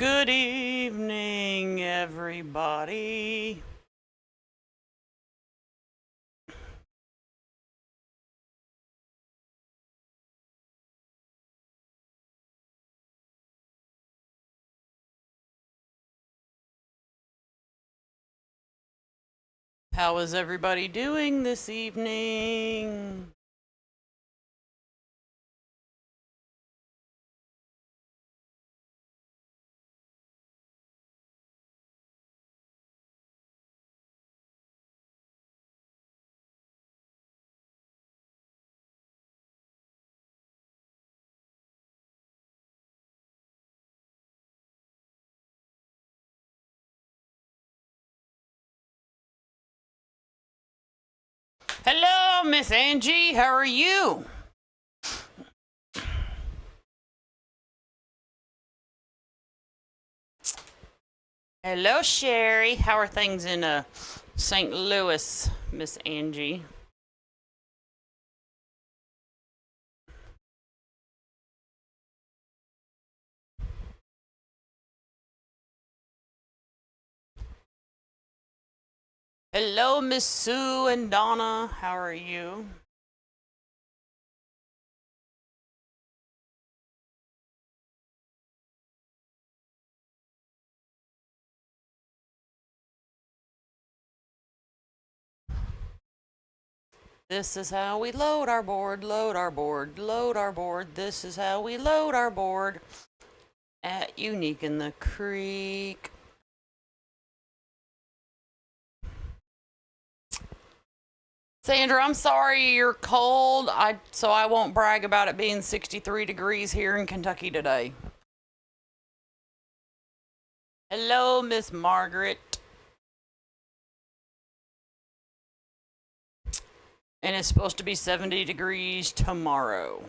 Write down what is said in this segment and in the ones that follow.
Good evening, everybody. How is everybody doing this evening? Hello, Miss Angie. How are you? Hello, Sherry. How are things in St. Louis, Miss Angie? Hello, Miss Sue and Donna. How are you? This is how we load our board, load our board, load our board. This is how we load our board at Unique in the Creek. Sandra, I'm sorry you're cold. So I won't brag about it being 63 degrees here in Kentucky today. Hello, Miss Margaret. And it's supposed to be 70 degrees tomorrow.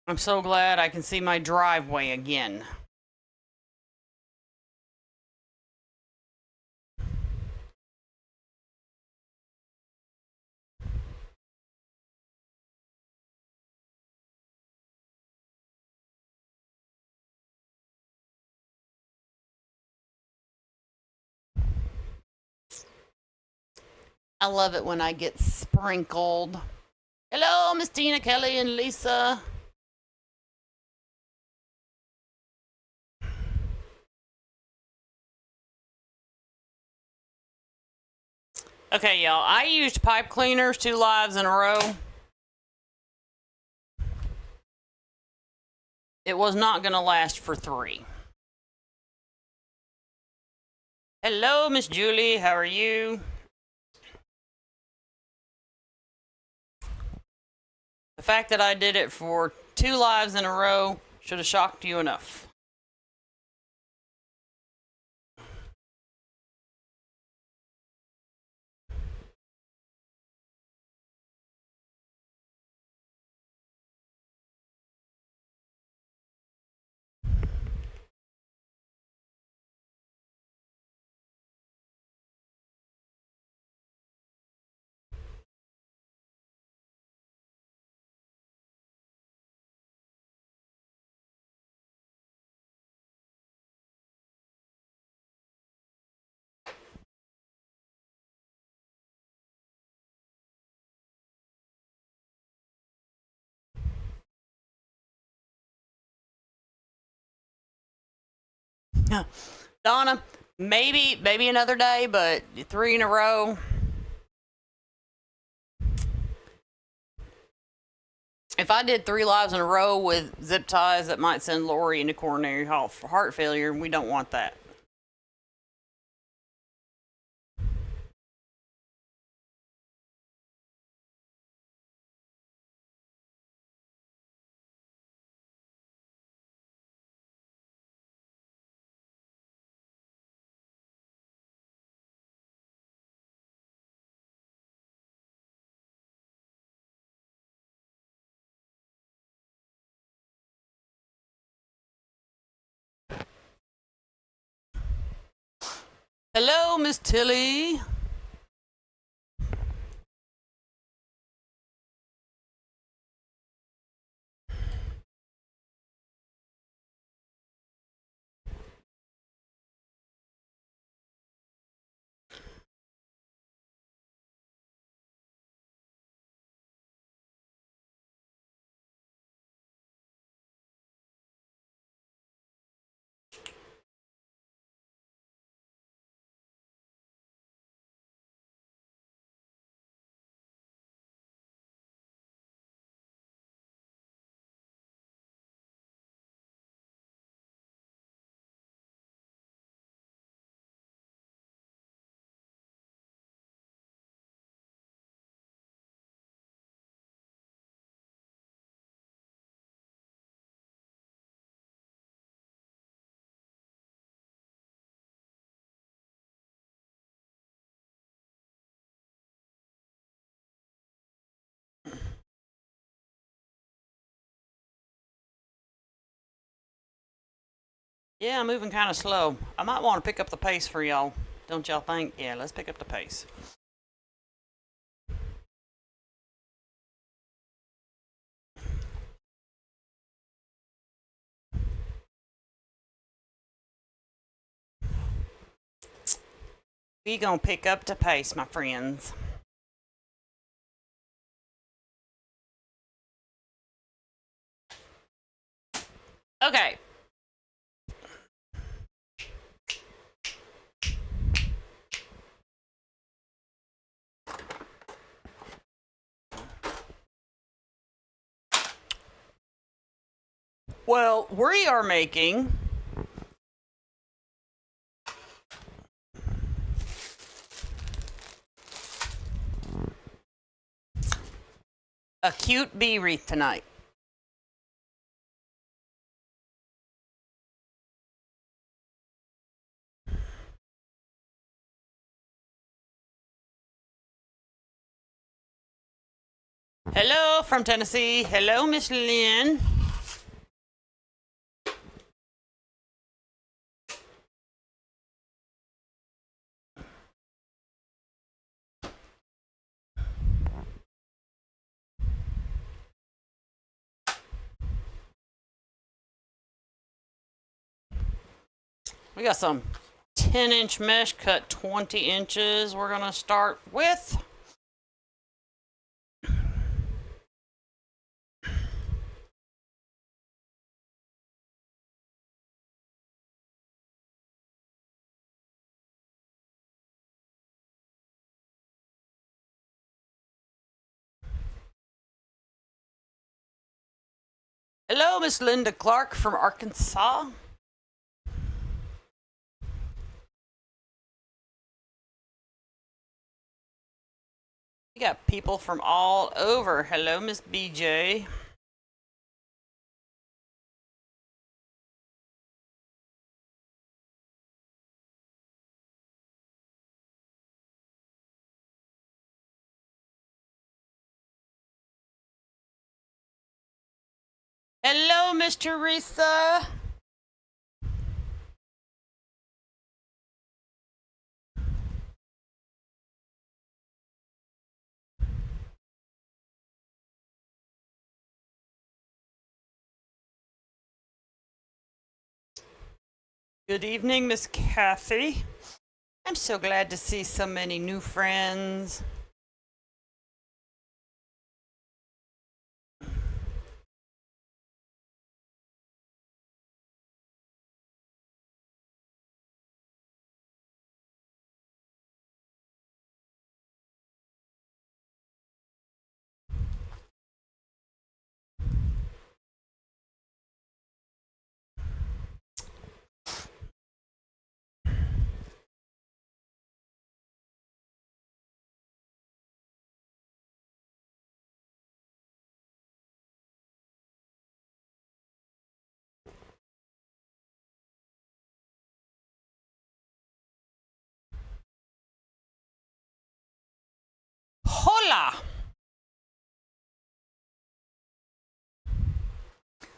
I'm so glad I can see my driveway again. I love it when I get sprinkled. Hello, Miss Tina, Kelly, and Lisa. Okay, y'all, I used pipe cleaners 2 lives in a row. It was not going to last for 3. Hello, Miss Julie. How are you? The fact that I did it for 2 lives in a row should have shocked you enough. Donna, maybe another day, but 3 in a row. If I did 3 lives in a row with zip ties, that might send Lori into coronary heart failure, and we don't want that. Hello, Miss Tilly. Yeah, I'm moving kind of slow. I might want to pick up the pace for y'all. Don't y'all think? Yeah, let's pick up the pace. We gonna pick up the pace, my friends. Okay. Well, we are making a cute bee wreath tonight. Hello from Tennessee. Hello, Miss Lynn. We got some 10-inch mesh cut 20 inches. We're gonna start with. Hello, Miss Linda Clark from Arkansas. We got people from all over. Hello, Miss BJ. Hello, Miss Teresa. Good evening, Miss Kathy. I'm so glad to see so many new friends. Hola!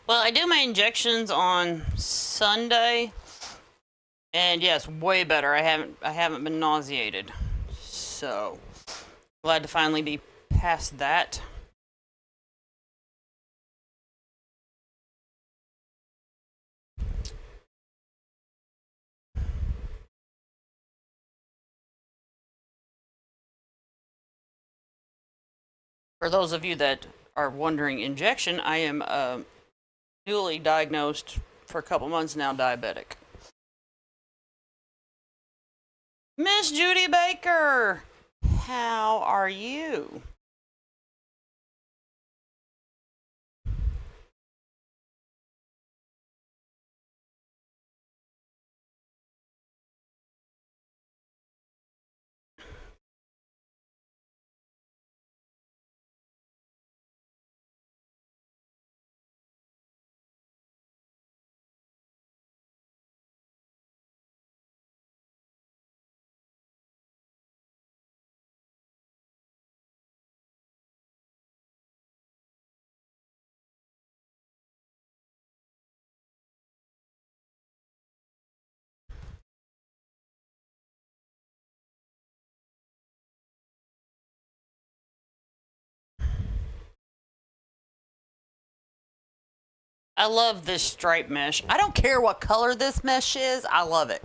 Well, I do my injections on Sunday, and yes, way better. I haven't been nauseated. So, glad to finally be past that. For those of you that are wondering injection, I am newly diagnosed for a couple months now diabetic. Miss Judy Baker, how are you? I love this stripe mesh. I don't care what color this mesh is. I love it.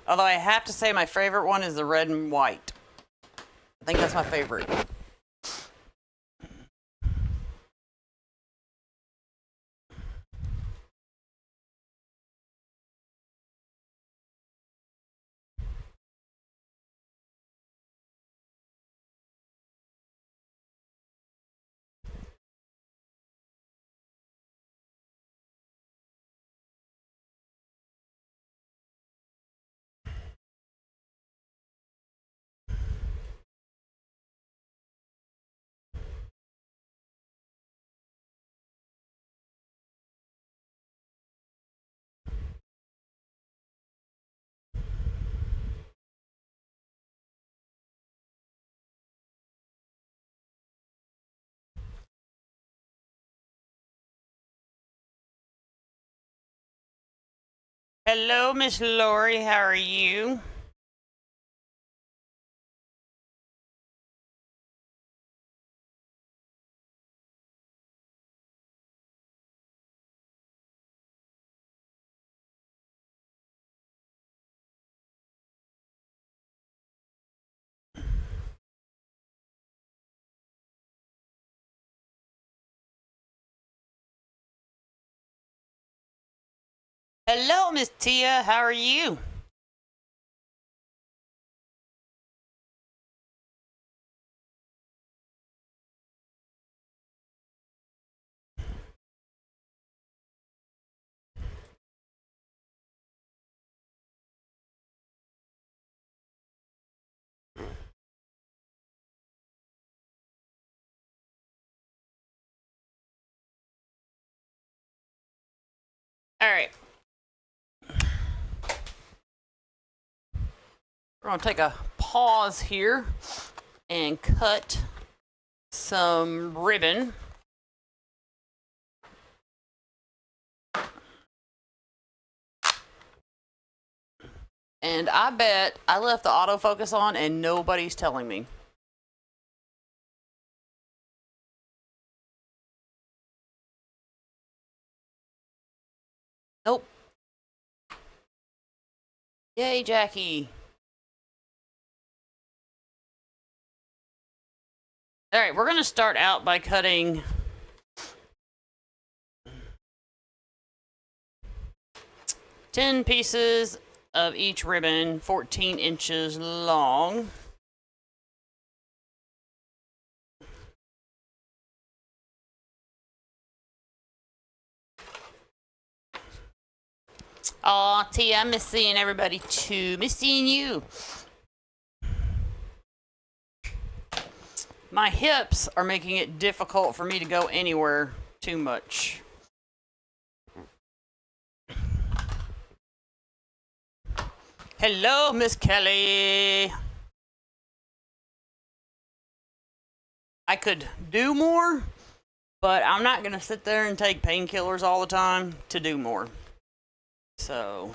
Although I have to say my favorite one is the red and white. I think that's my favorite. Hello, Miss Lori. How are you? Hello, Miss Tia. How are you? All right. We're going to take a pause here and cut some ribbon. And I bet I left the autofocus on and nobody's telling me. Nope. Yay, Jackie. All right, we're going to start out by cutting 10 pieces of each ribbon, 14 inches long. Aw, T, I miss seeing everybody too. Miss seeing you. My hips are making it difficult for me to go anywhere too much. Hello, Miss Kelly. I could do more, but I'm not going to sit there and take painkillers all the time to do more. So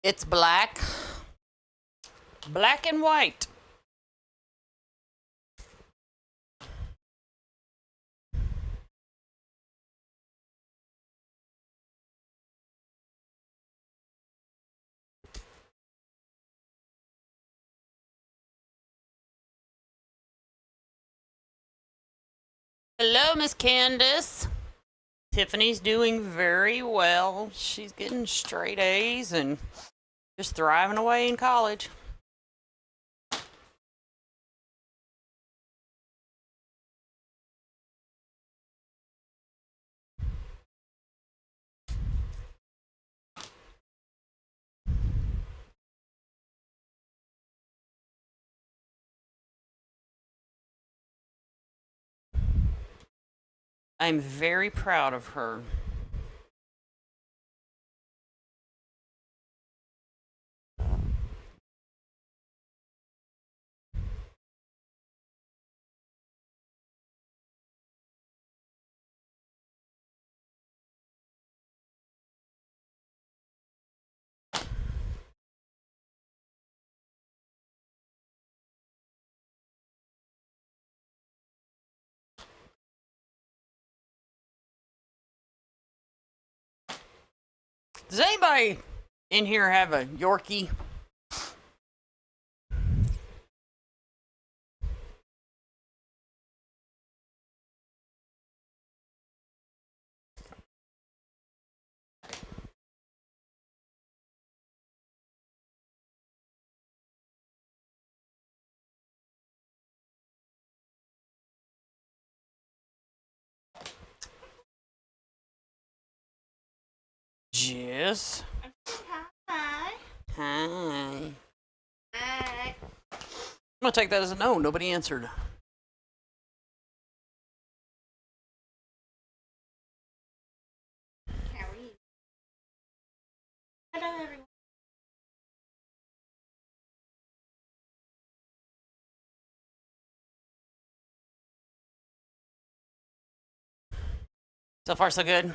it's black, black and white. Hello, Miss Candace. Tiffany's doing very well. She's getting straight A's and just thriving away in college. I'm very proud of her. Does anybody in here have a Yorkie? Jess. Hi. Hi. Hi. I'm gonna take that as a no. Nobody answered. How are you? Hello, everyone. So far, so good.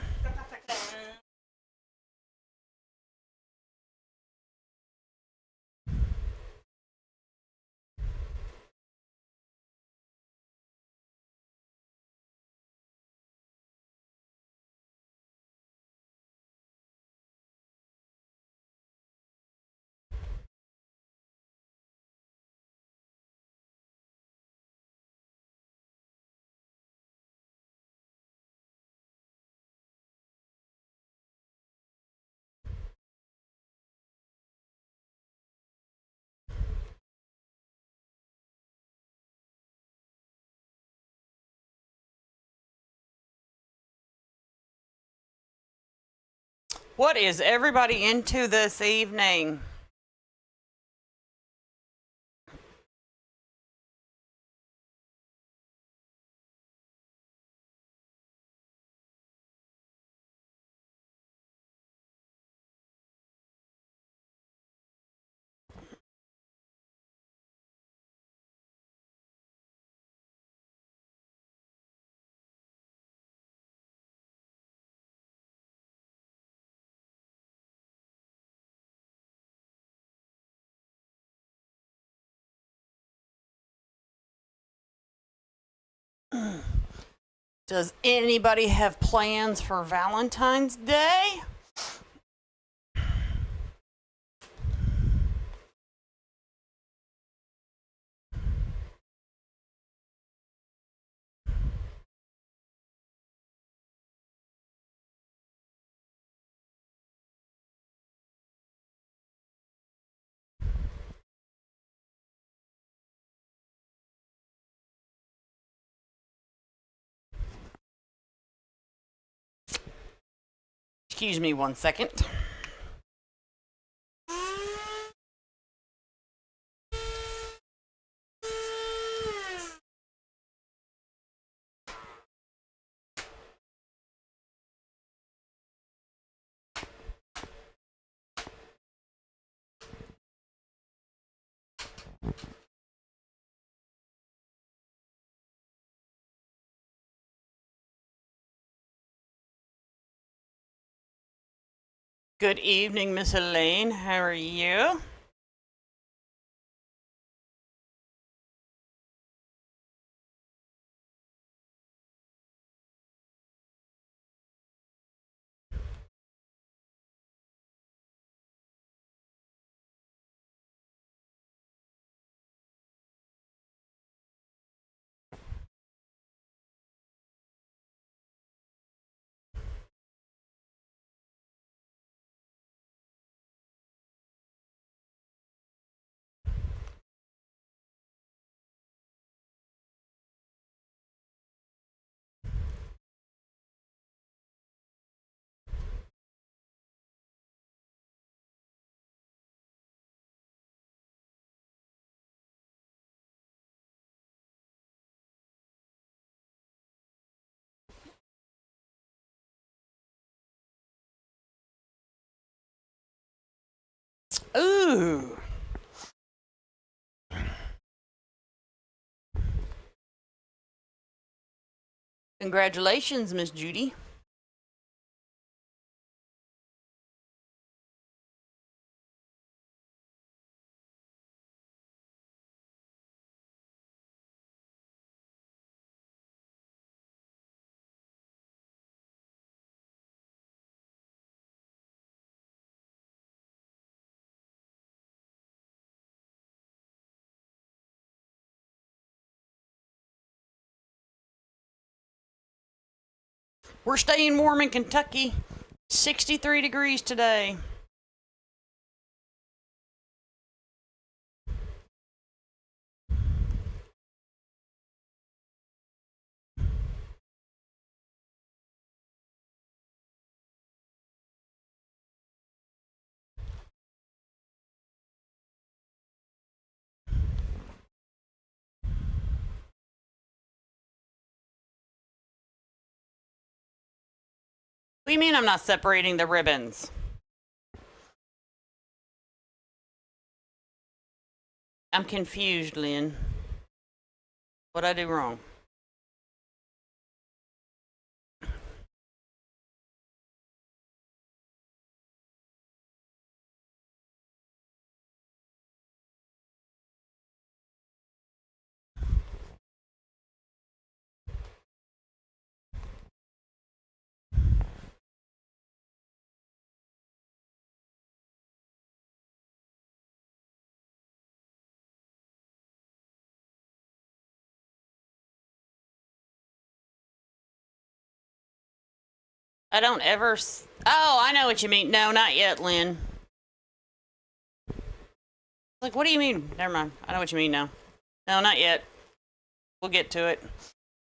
What is everybody into this evening? Does anybody have plans for Valentine's Day? Excuse me 1 second. Good evening, Miss Elaine. How are you? Ooh. Congratulations, Miss Judy. We're staying warm in Kentucky. 63 degrees today. What do you mean I'm not separating the ribbons? I'm confused, Lynn. What'd I do wrong? I don't ever. Oh, I know what you mean. No, not yet, Lynn. Like, what do you mean? Never mind. I know what you mean now. No, not yet. We'll get to it.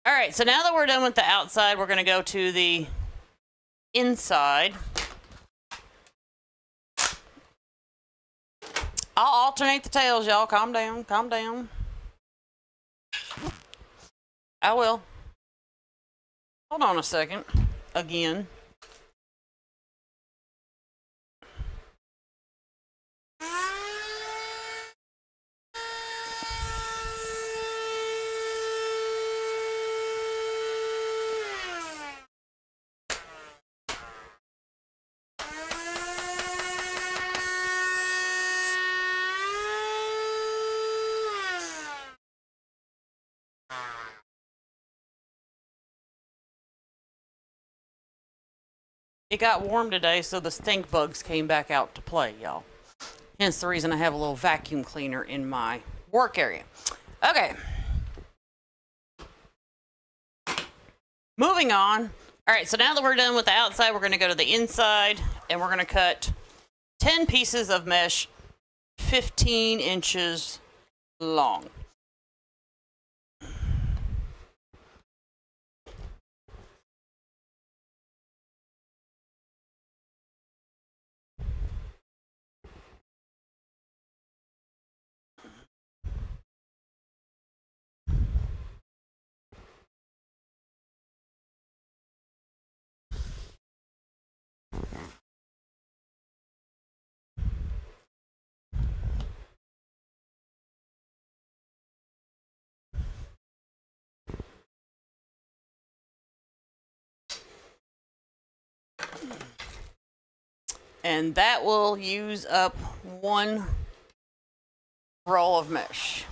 All right, so now that we're done with the outside, we're going to go to the inside. I'll alternate the tails, y'all. Calm down. Calm down. I will. Hold on a second. Again. It got warm today, so the stink bugs came back out to play, y'all. Hence the reason I have a little vacuum cleaner in my work area. Okay. Moving on. All right, so now that we're done with the outside, we're going to go to the inside, and we're going to cut 10 pieces of mesh 15 inches long. And that will use up one roll of mesh.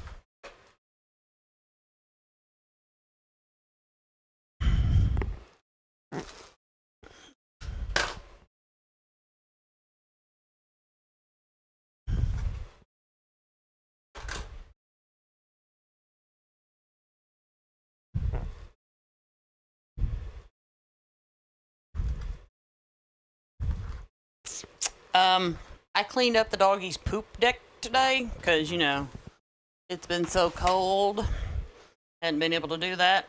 I cleaned up the doggy's poop deck today because, you know, it's been so cold. Hadn't been able to do that.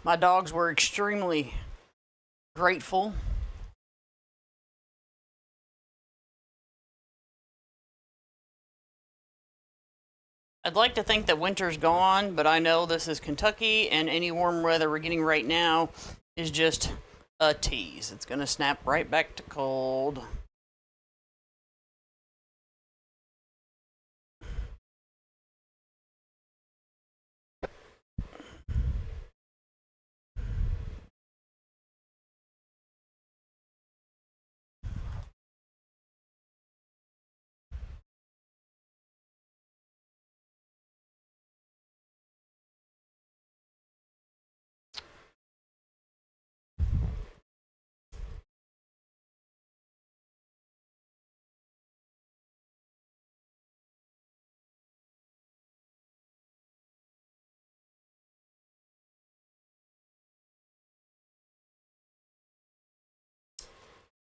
My dogs were extremely grateful. I'd like to think that winter's gone, but I know this is Kentucky, and any warm weather we're getting right now is just a tease. It's gonna snap right back to cold.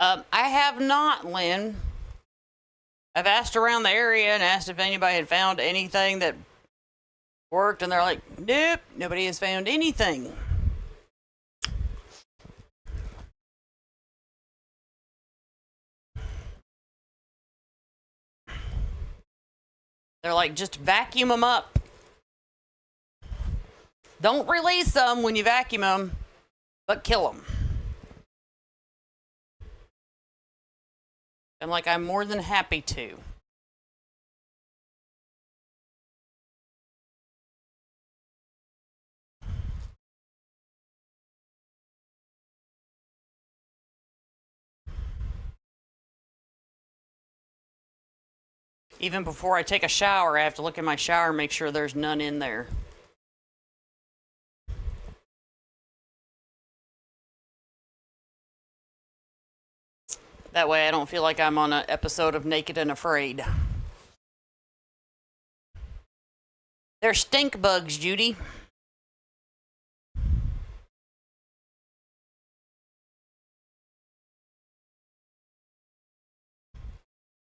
I have not, Lynn. I've asked around the area and asked if anybody had found anything that worked, and they're like, nope, nobody has found anything. They're like, just vacuum them up. Don't release them when you vacuum them, but kill them. I'm like, I'm more than happy to. Even before I take a shower, I have to look in my shower and make sure there's none in there. That way I don't feel like I'm on an episode of Naked and Afraid. They're stink bugs, Judy.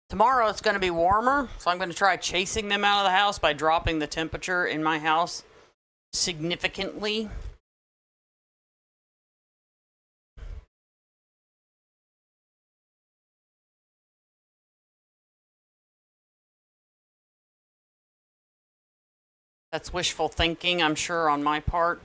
Tomorrow it's going to be warmer, so I'm going to try chasing them out of the house by dropping the temperature in my house significantly. That's wishful thinking, I'm sure, on my part.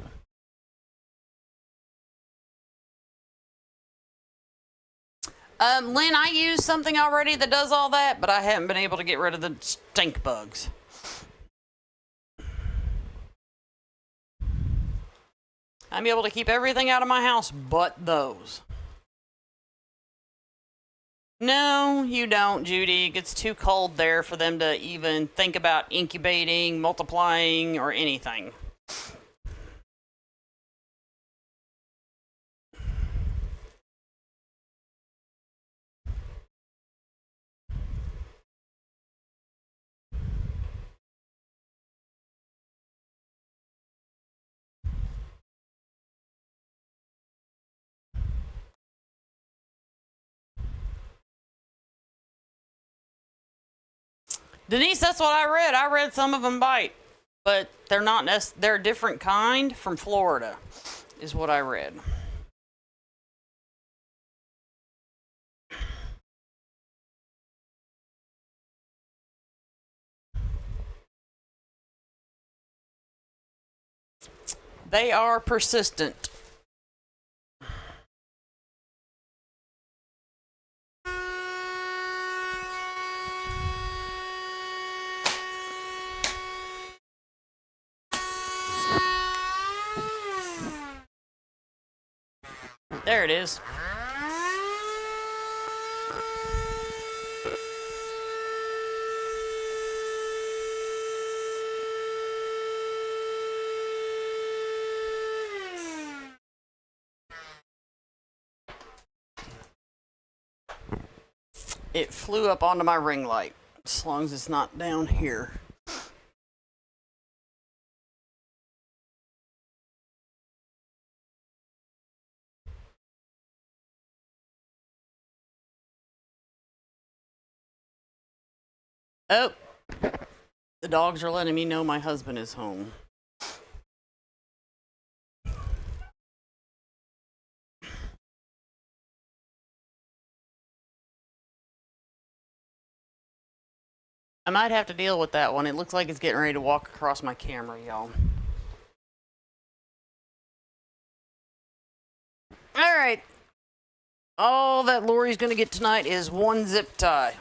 Lynn, I use something already that does all that, but I haven't been able to get rid of the stink bugs. I'm able to keep everything out of my house but those. No, you don't, Judy. It gets too cold there for them to even think about incubating, multiplying, or anything. Denise, that's what I read. I read some of them bite, but they're not they're a different kind from Florida, is what I read. They are persistent. There it is. It flew up onto my ring light, as long as it's not down here. Oh, the dogs are letting me know my husband is home. I might have to deal with that one. It looks like it's getting ready to walk across my camera, y'all. All right. All that Lori's going to get tonight is one zip tie.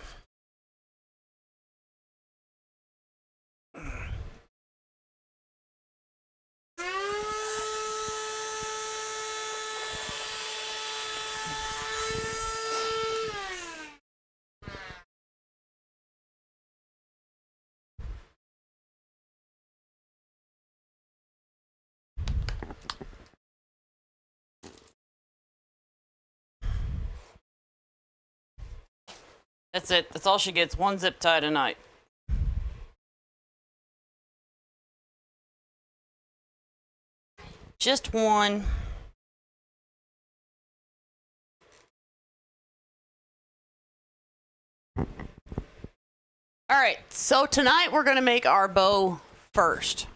That's it. That's all she gets. One zip tie tonight. Just one. All right, so tonight we're gonna make our bow first.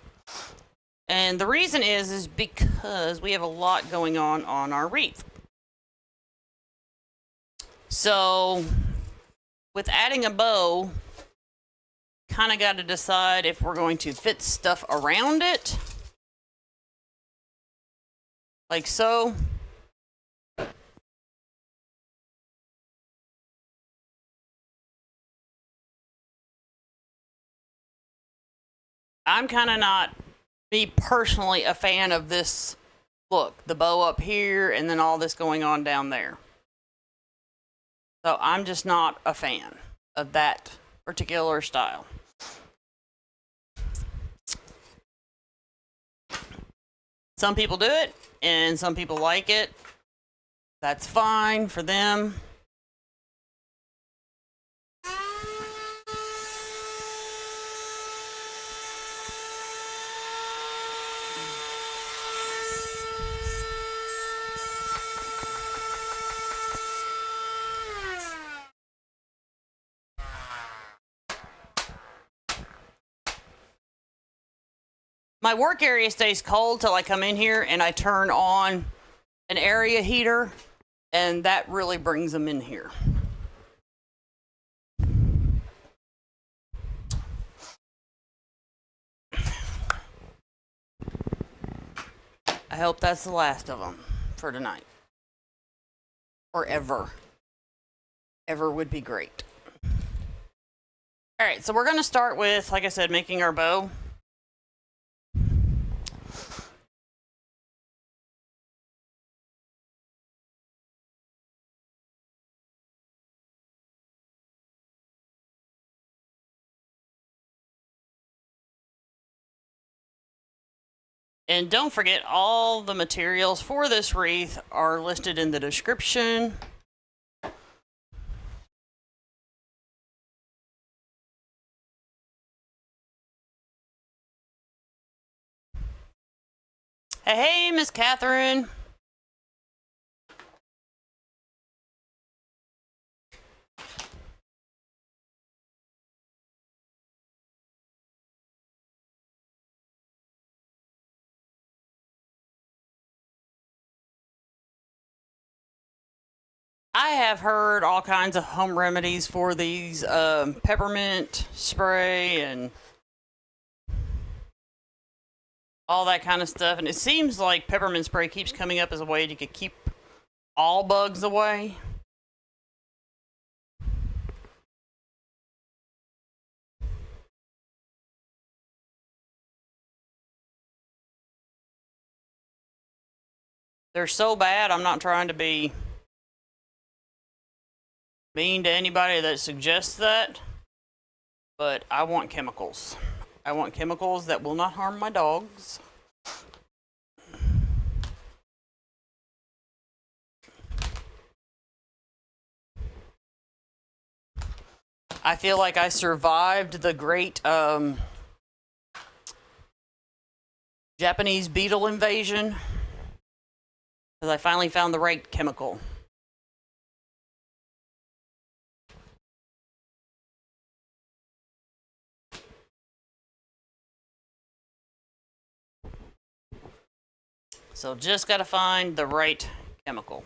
And the reason is because we have a lot going on our wreath. So with adding a bow, kind of got to decide if we're going to fit stuff around it. Like so. I'm kind of not, me personally, a fan of this look. The bow up here and then all this going on down there. So I'm just not a fan of that particular style. Some people do it and some people like it. That's fine for them. My work area stays cold till I come in here and I turn on an area heater, and that really brings them in here. I hope that's the last of them for tonight. Or ever. Ever would be great. All right, so we're going to start with, like I said, making our bow. And don't forget, all the materials for this wreath are listed in the description. Hey, Miss Catherine. I have heard all kinds of home remedies for these peppermint spray and all that kind of stuff. And it seems like peppermint spray keeps coming up as a way you could keep all bugs away. They're so bad, I'm not trying to be mean to anybody that suggests that, but I want chemicals. I want chemicals that will not harm my dogs. I feel like I survived the great Japanese beetle invasion because I finally found the right chemical. So just got to find the right chemical.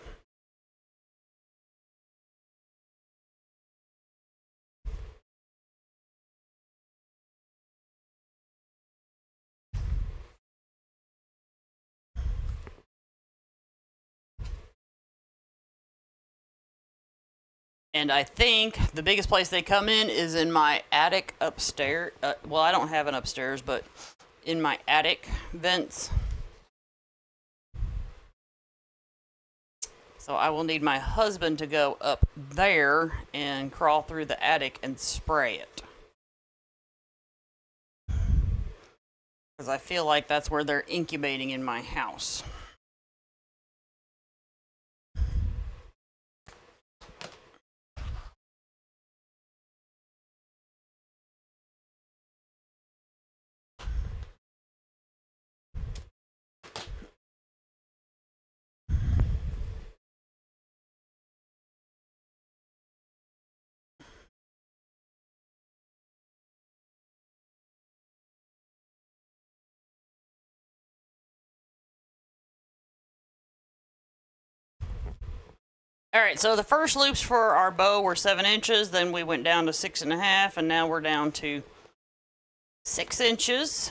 And I think the biggest place they come in is in my attic upstairs. Well, I don't have an upstairs, but in my attic vents. So I will need my husband to go up there and crawl through the attic and spray it. Because I feel like that's where they're incubating in my house. Alright, so the first loops for our bow were 7 inches, then we went down to 6.5, and now we're down to 6 inches.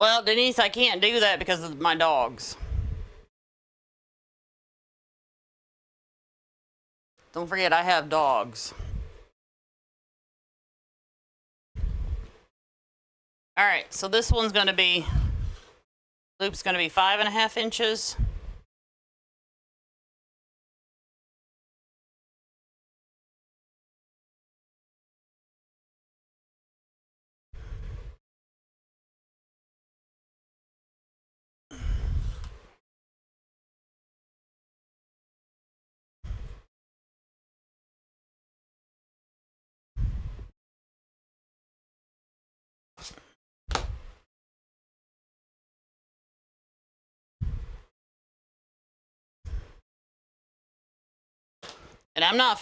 Well, Denise, I can't do that because of my dogs. Don't forget, I have dogs. Alright, so this one's going to be, loop's going to be 5.5 inches. And I'm not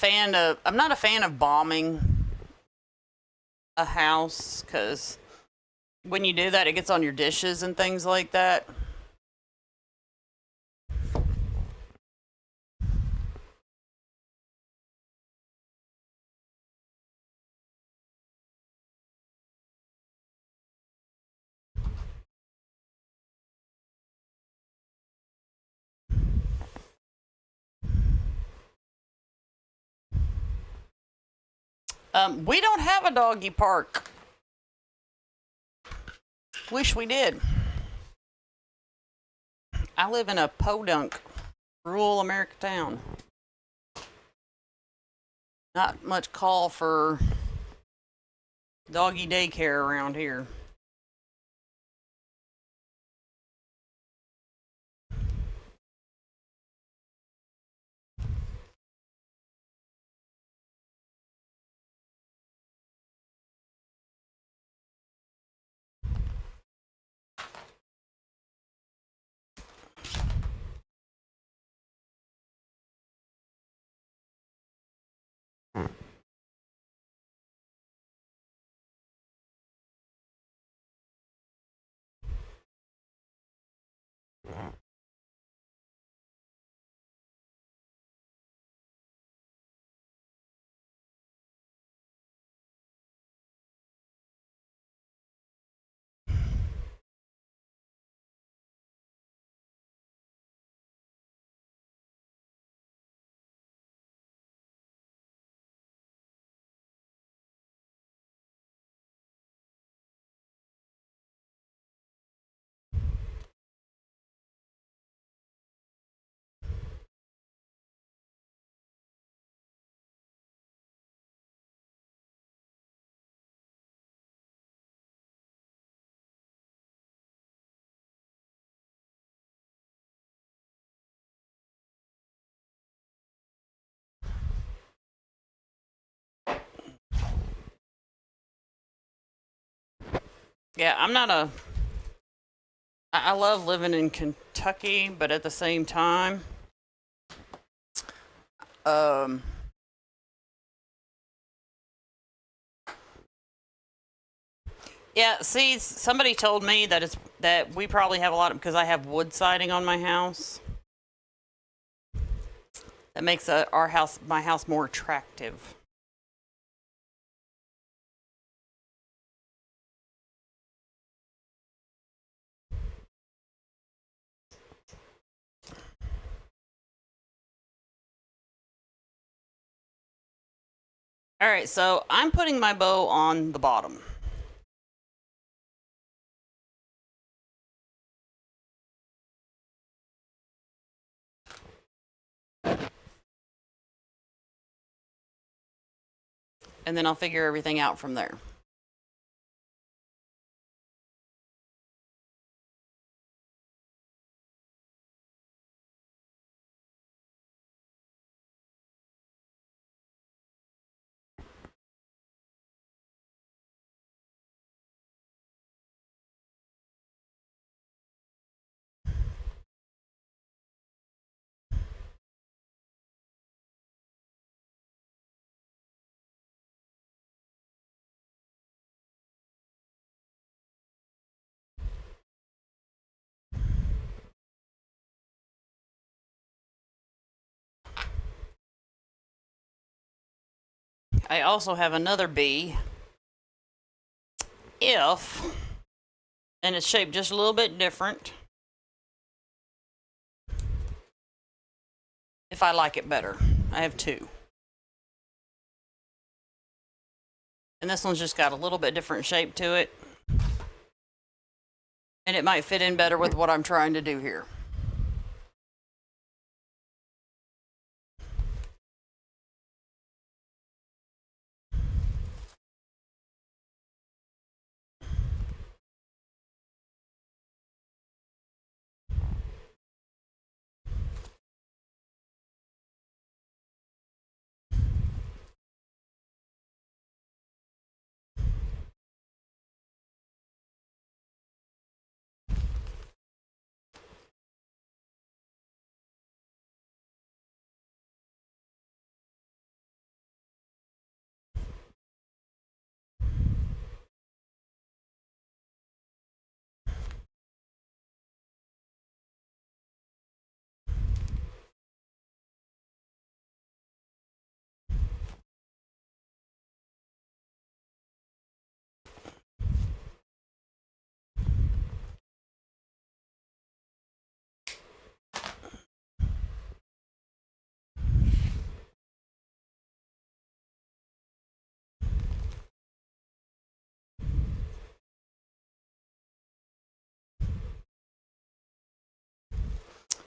a fan of bombing a house, because when you do that, it gets on your dishes and things like that. We don't have a doggy park. Wish we did. I live in a podunk, rural America town. Not much call for doggy daycare around here. Yeah, I'm not a. I love living in Kentucky, but at the same time, um, yeah. See, somebody told me that it's that we probably have a lot of because I have wood siding on my house. That makes my house more attractive. All right, so I'm putting my bow on the bottom. And then I'll figure everything out from there. I also have another bee. And it's shaped just a little bit different. If I like it better. I have two. And this one's just got a little bit different shape to it. And it might fit in better with what I'm trying to do here.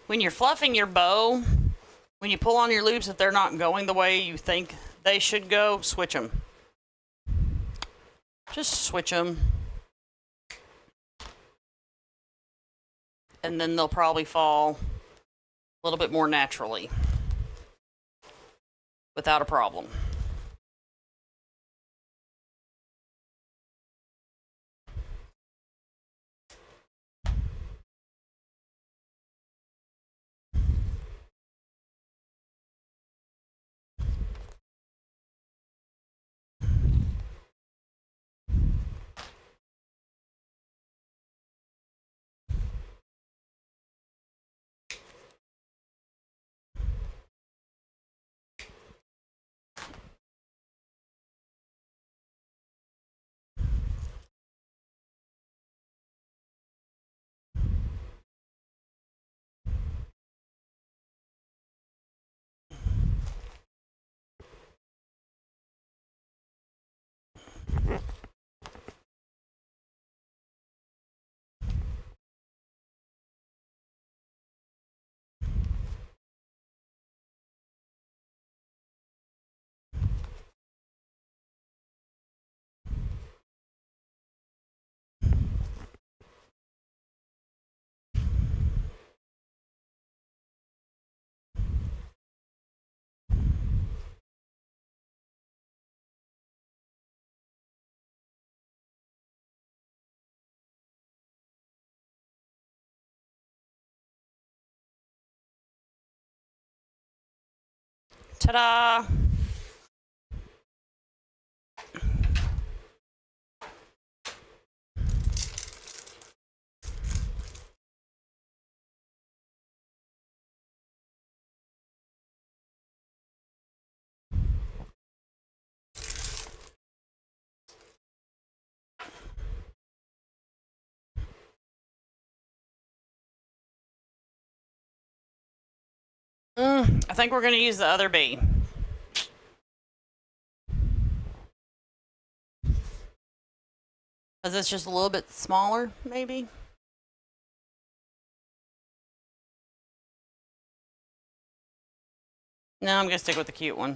When you're fluffing your bow, when you pull on your loops, if they're not going the way you think they should go, switch them. Just switch them. And then they'll probably fall a little bit more naturally without a problem. Ta-da! I think we're going to use the other bee. Because it's just a little bit smaller, maybe? No, I'm going to stick with the cute one.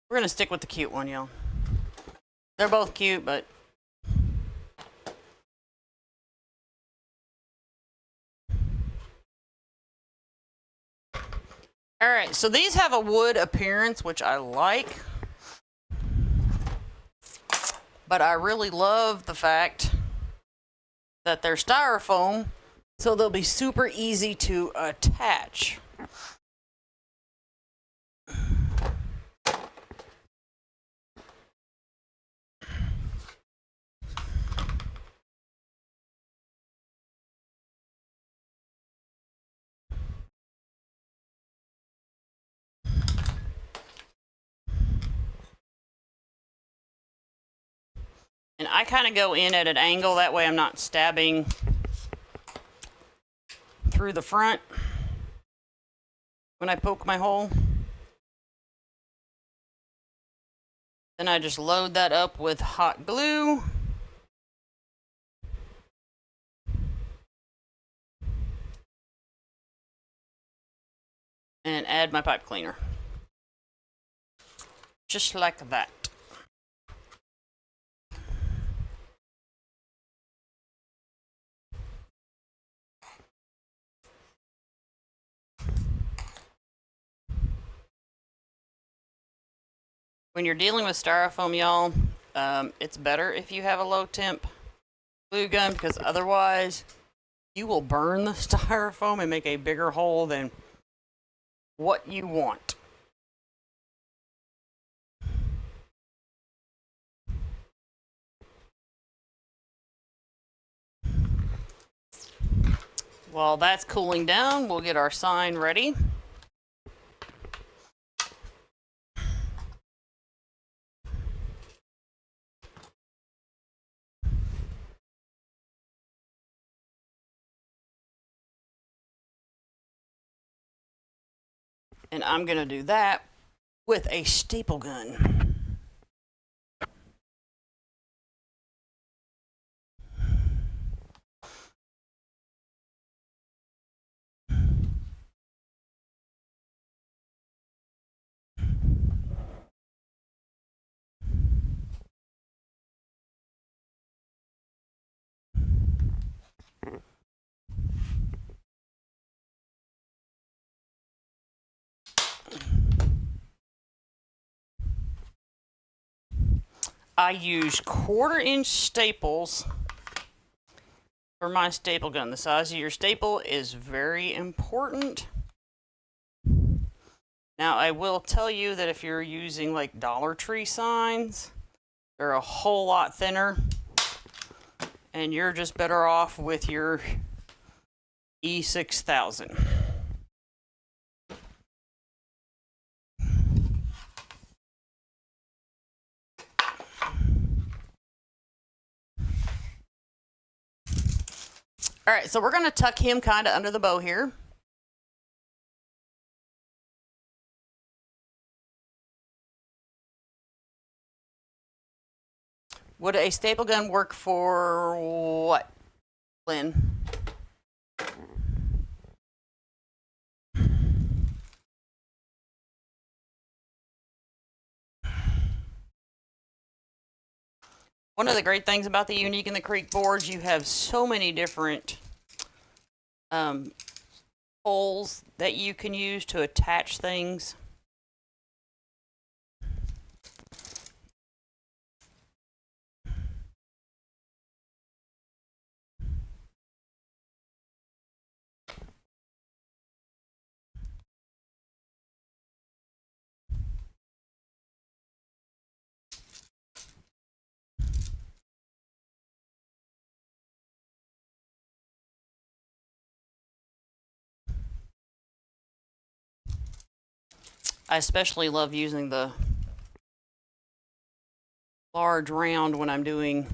We're going to stick with the cute one, y'all. They're both cute, but... Alright, so these have a wood appearance, which I like. But I really love the fact that they're styrofoam, so they'll be super easy to attach. And I kind of go in at an angle, that way I'm not stabbing through the front when I poke my hole. Then I just load that up with hot glue. And add my pipe cleaner. Just like that. When you're dealing with styrofoam, y'all, it's better if you have a low temp glue gun, because otherwise you will burn the styrofoam and make a bigger hole than what you want. While that's cooling down, we'll get our sign ready. And I'm going to do that with a staple gun. I use 1/4-inch staples for my staple gun. The size of your staple is very important. Now, I will tell you that if you're using like Dollar Tree signs, they're a whole lot thinner, and you're just better off with your E6000. All right, so we're going to tuck him kind of under the bow here. Would a staple gun work for what, Lynn? One of the great things about the Unique and the Creek boards, you have so many different holes that you can use to attach things. I especially love using the large round when I'm doing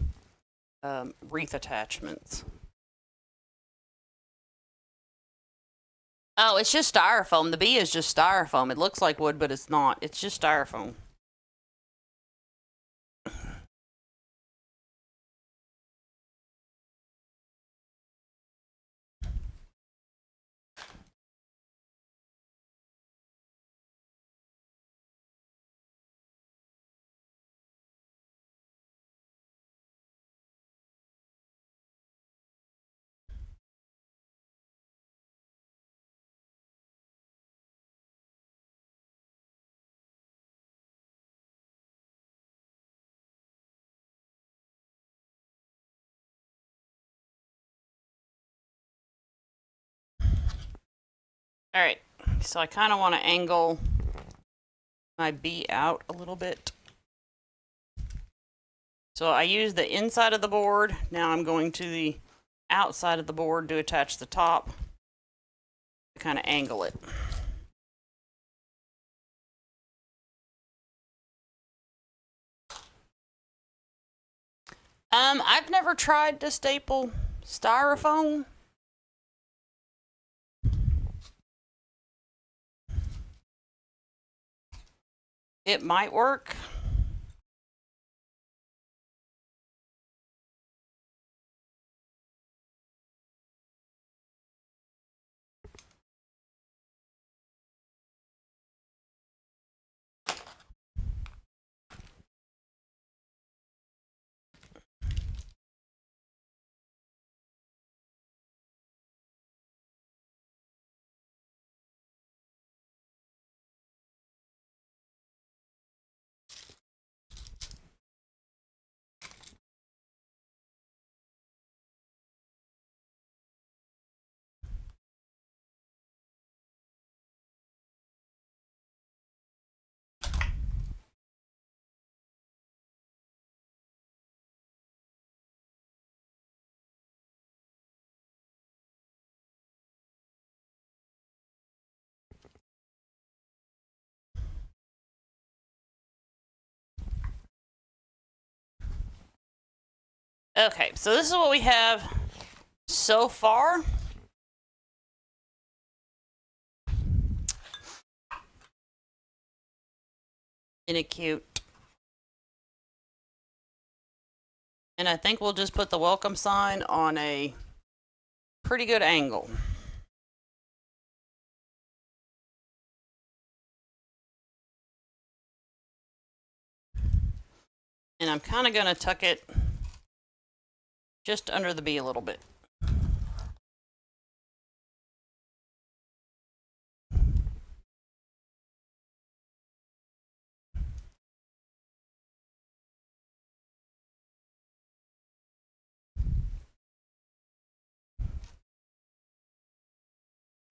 wreath attachments. Oh, it's just styrofoam. The bee is just styrofoam. It looks like wood, but it's not. It's just styrofoam. All right, so I kind of want to angle my bee out a little bit. So I use the inside of the board. Now I'm going to the outside of the board to attach the top to kind of angle it. I've never tried to staple styrofoam. It might work. Okay, so this is what we have so far. Isn't it cute? And I think we'll just put the welcome sign on a pretty good angle. And I'm kind of going to tuck it just under the bee a little bit.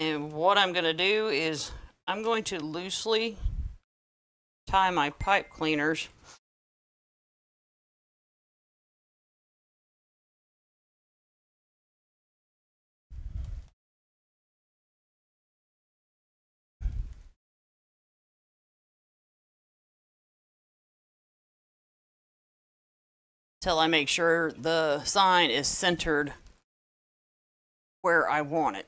And what I'm going to do is I'm going to loosely tie my pipe cleaners till I make sure the sign is centered where I want it.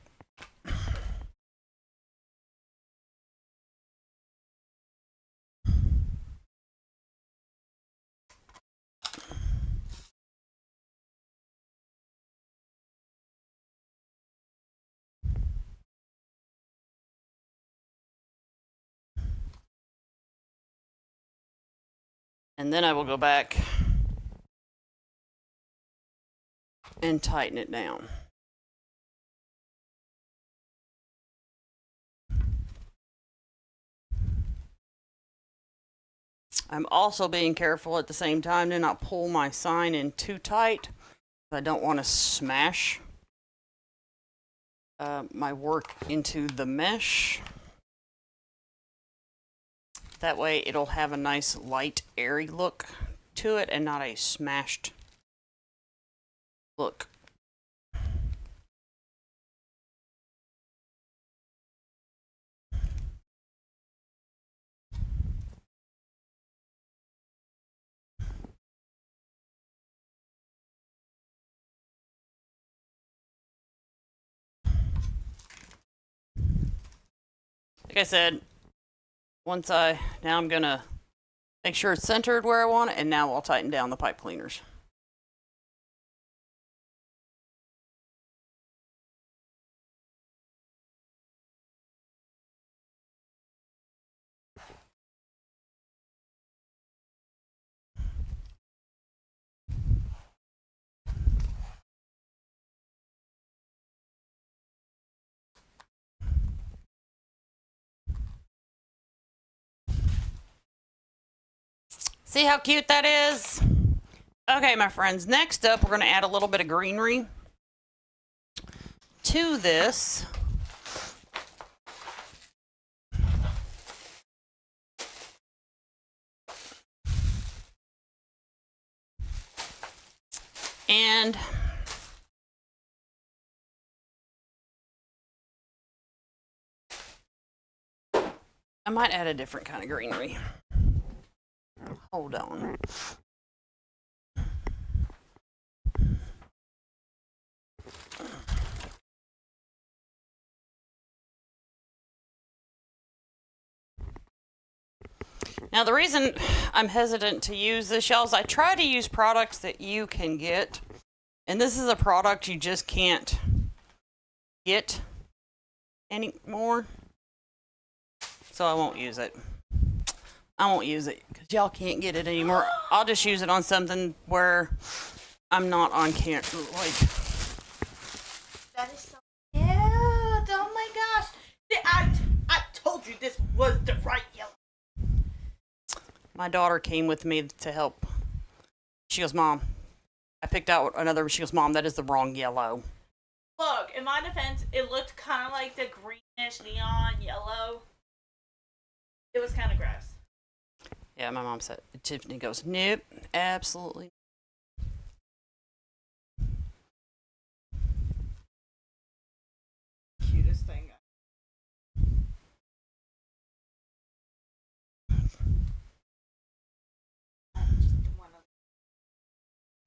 And then I will go back and tighten it down. I'm also being careful at the same time to not pull my sign in too tight. I don't want to smash my work into the mesh. That way it'll have a nice light, airy look to it and not a smashed look. like I said, now I'm gonna make sure it's centered where I want it, and now I'll tighten down the pipe cleaners. See how cute that is? Okay, my friends, next up, we're going to add a little bit of greenery to this. And I might add a different kind of greenery. Hold on. Now, the reason I'm hesitant to use this, y'all, is I try to use products that you can get. And this is a product you just can't get anymore. So I won't use it. I won't use it because y'all can't get it anymore. I'll just use it on something where I'm not on camera. Like, That is so cute. Oh my gosh. I told you this was the right yellow. my daughter came with me to help. She goes, Mom, I picked out another. She goes, Mom, that is the wrong yellow. Look, in my defense, it looked kind of like the greenish neon yellow. It was kind of gross. Yeah, my mom said. Tiffany goes, nope, absolutely. Cutest thing.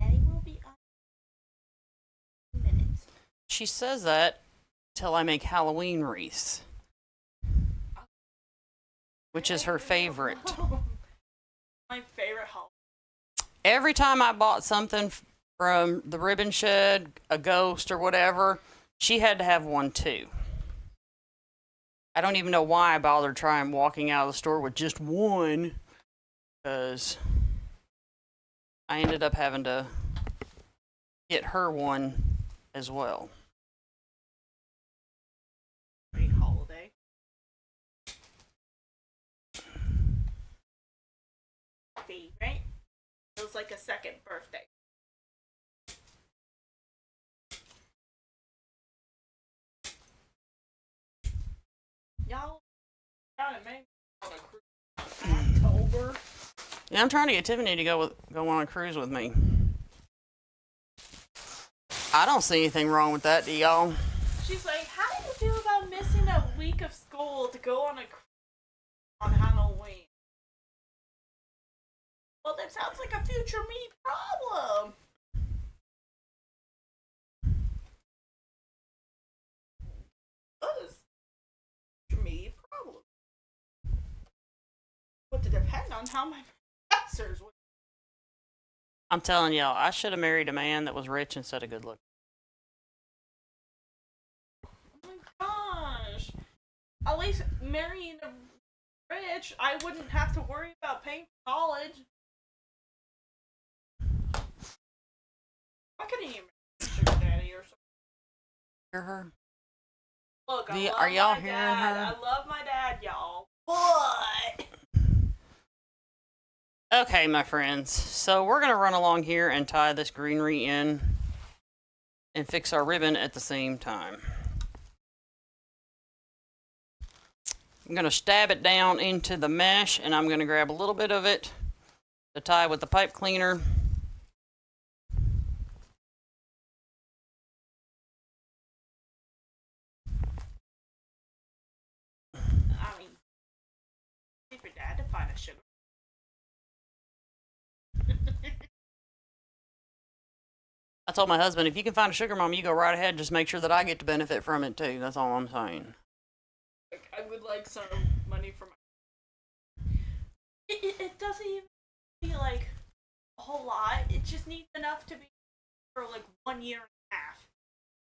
Daddy will be on in minutes. She says that till I make Halloween wreaths, which is her favorite. My favorite Halloween. Every time I bought something from the Ribbon Shed, a ghost or whatever, she had to have one too. I don't even know why I bothered trying walking out of the store with just one, because I ended up having to get her one as well. Great holiday. Favorite. It was like a second birthday. Y'all trying to make on a cruise in October. Yeah, I'm trying to get Tiffany to go on a cruise with me. I don't see anything wrong with that, do y'all? She's like, how do you feel about missing a week of school to go on a cruise on Halloween? Well, that sounds like a future me problem. Does future me problem? Would depend on how my professors would. I'm telling y'all, I should have married a man that was rich instead of good looking. Oh my gosh! At least marrying a rich, I wouldn't have to worry about paying for college. I couldn't even marry a sugar daddy or something. Hear her? Look, I love Are y'all my hearing dad. her? I love my dad, y'all. But Okay, my friends. So we're going to run along here and tie this greenery in and fix our ribbon at the same time. I'm going to stab it down into the mesh, and I'm going to grab a little bit of it to tie with the pipe cleaner. I mean, wait for dad to find a sugar. I told my husband, if you can find a sugar mama, you go right ahead. Just make sure that I get to benefit from it too. That's all I'm saying. Okay. I would like some money for my. It doesn't even be like a whole lot. It just needs enough to be for like 1 year and a half,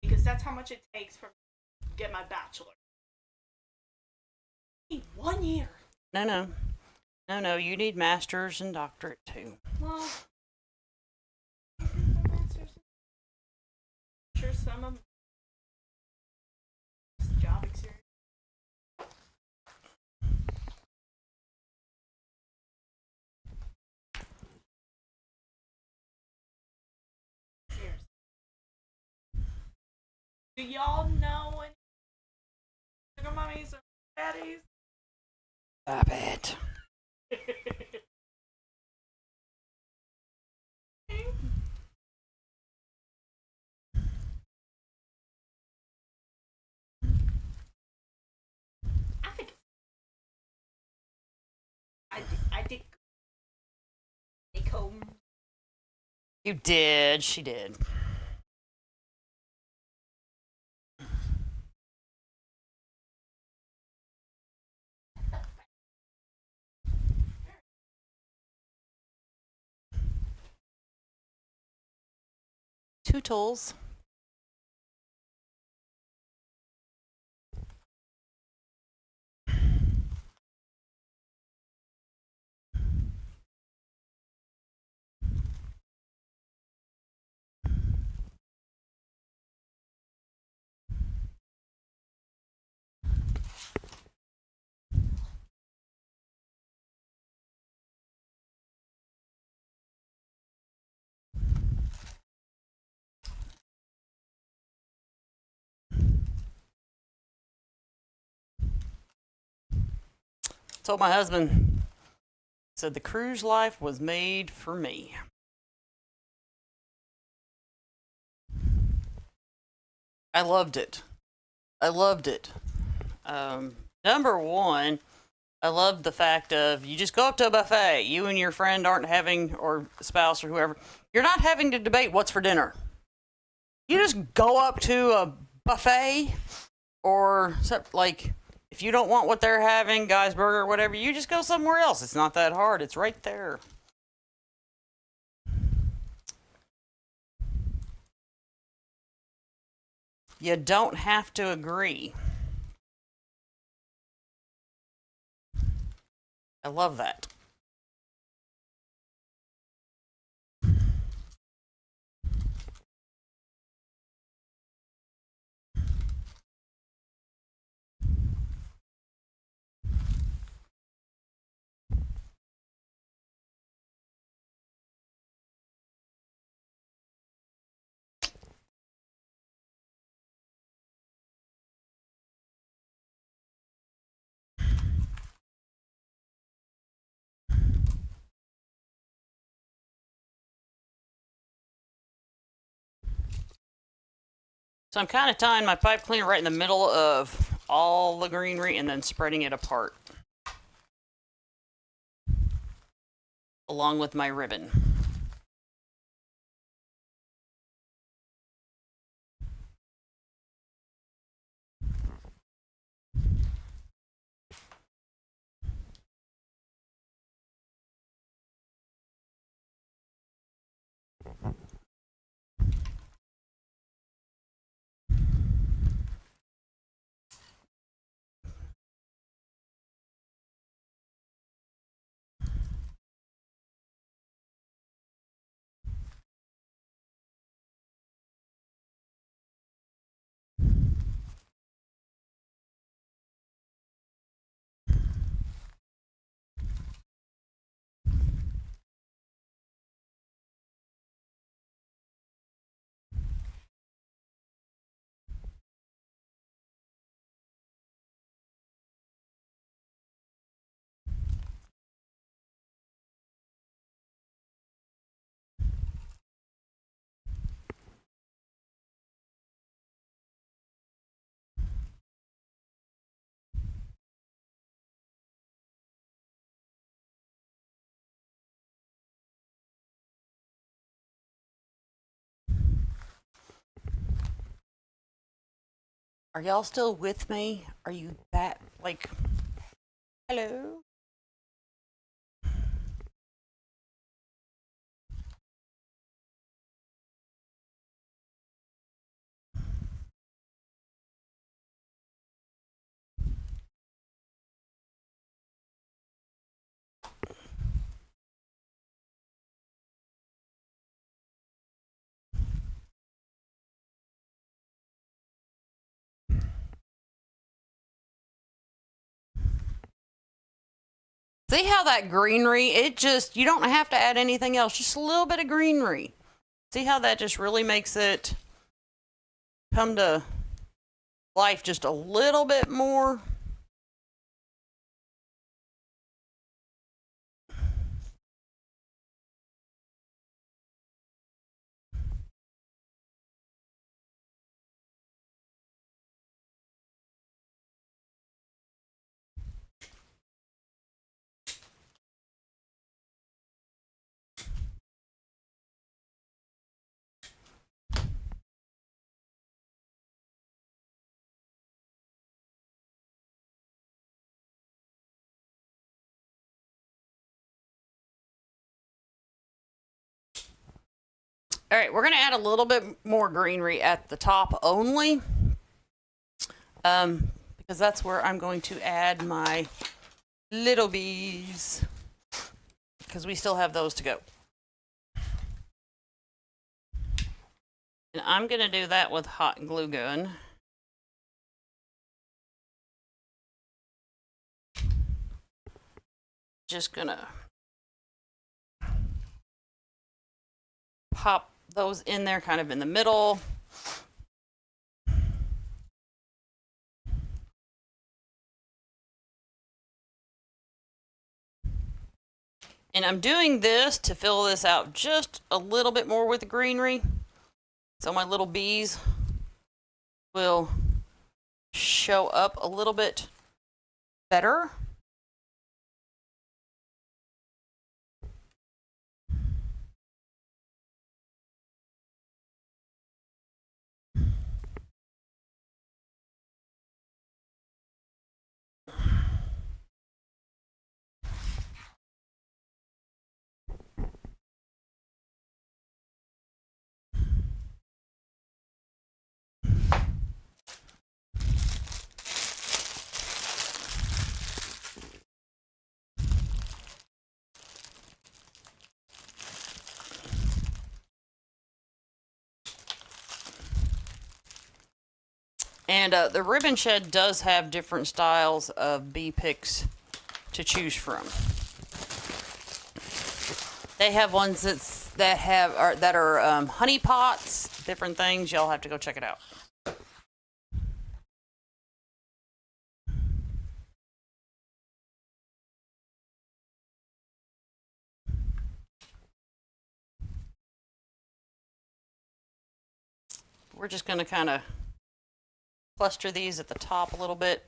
because that's how much it takes for me to get my bachelor. 1 year. No. You need masters and doctorate too. Well, Sure, some of job experience. Do y'all know any sugar mummies or daddies? Stop it. I think it's. I did. Honeycomb. You did. She did. Two tools. Told my husband, said the cruise life was made for me. I loved it. Number one, I loved the fact of you just go up to a buffet. You and your friend aren't having, or spouse or whoever, you're not having to debate what's for dinner. You just go up to a buffet, or like, if you don't want what they're having, Guy's Burger or whatever, you just go somewhere else. It's not that hard. It's right there. You don't have to agree. I love that. So I'm kind of tying my pipe cleaner right in the middle of all the greenery and then spreading it apart along with my ribbon. Are y'all still with me? Are you back? Like, hello? See how that greenery, it just, you don't have to add anything else, just a little bit of greenery. See how that just really makes it come to life just a little bit more? All right, we're going to add a little bit more greenery at the top only, because that's where I'm going to add my little bees, because we still have those to go. And I'm going to do that with hot glue gun. Just going to pop those in there kind of in the middle. And I'm doing this to fill this out just a little bit more with the greenery, so my little bees will show up a little bit better. And the ribbon shed does have different styles of bee picks to choose from. They have ones that are honey pots, different things. Y'all have to go check it out. We're just going to kind of cluster these at the top a little bit.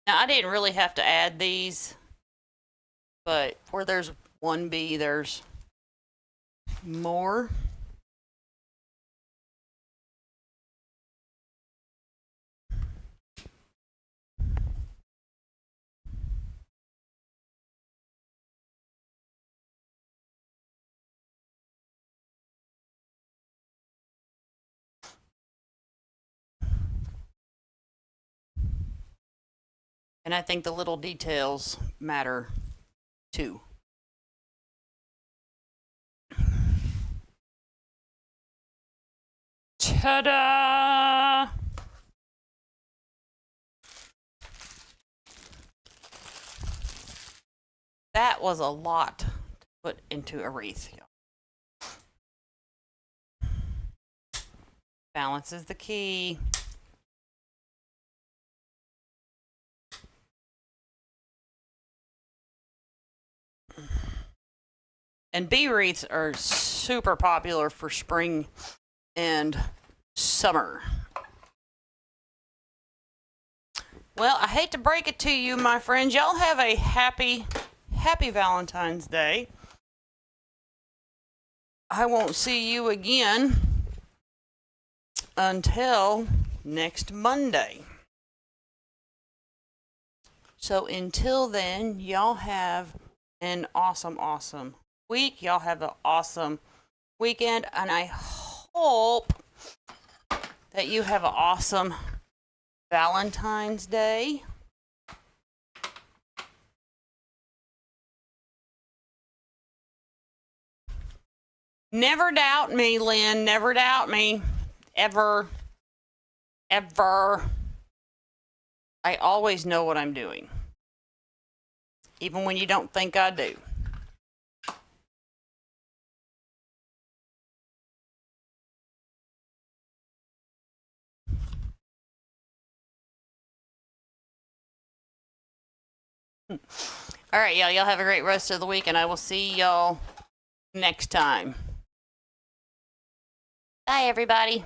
Now, I didn't really have to add these, but where there's one bee, there's more. And I think the little details matter too. Ta-da! That was a lot to put into a wreath. Balance is the key. And bee wreaths are super popular for spring and summer. Well, I hate to break it to you, my friends. Y'all have a happy Valentine's Day. I won't see you again until next Monday. So until then, y'all have an awesome week. Y'all have an awesome weekend, and I hope that you have an awesome Valentine's Day. Never doubt me, Lynn. Never doubt me. Ever. I always know what I'm doing. Even when you don't think I do. All right, y'all. Y'all have a great rest of the week, and I will see y'all next time. Bye, everybody.